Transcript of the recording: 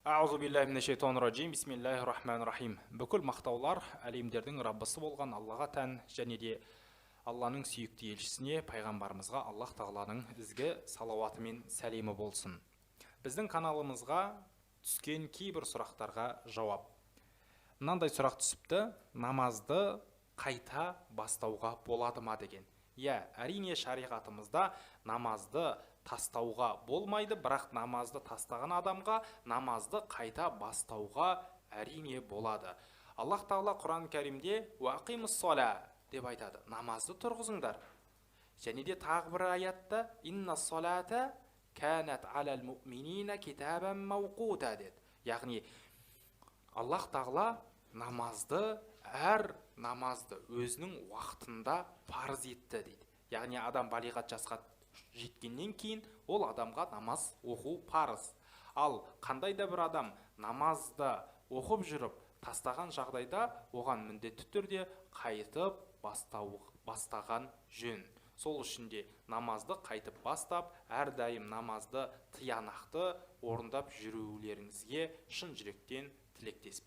Аузу биллахи минашшайтанир-раджим. Бисмиллахир-рахманир-рахим. Бүкіл мақтаулар әлемдердің Раббысы болған Аллаға тән, және де Алланың сүйікті елшісіне, пайғамбарымызға Аллах тағаланың ізгі салауаты мен сәлемі болсын. Біздің каналымызға түскен кейбір сұрақтарға жауап. Мынандай сұрақ түсіпті: намазды қайта бастауға болады ма деген. Әрине шариғатымызда намазды тастауға болмайды, бірақ намазды тастаған адамға намазды қайта бастауға әрине болады. Аллах тағала Құран кәрімде «Уақимус сола» деп айтады: намазды тұрғызыңдар. Және де тағы бір аятта «Инна солата канат алал муъминина китабан мауқута» деді. Яғни Аллах тағала әр намазды өзінің уақытында парыз етті дейді. Яғни адам балиғат жасқа жеткеннен кейін ол адамға намаз оқу парыз. Ал қандай да бір адам намазды оқып жүріп тастаған жағдайда оған міндетті түрде қайтып бастаған жөн. Сол үшін де намазды қайтып бастап, әрдайым намазды тиянақты орындап жүрулеріңізге шын жүректен тілектеспін.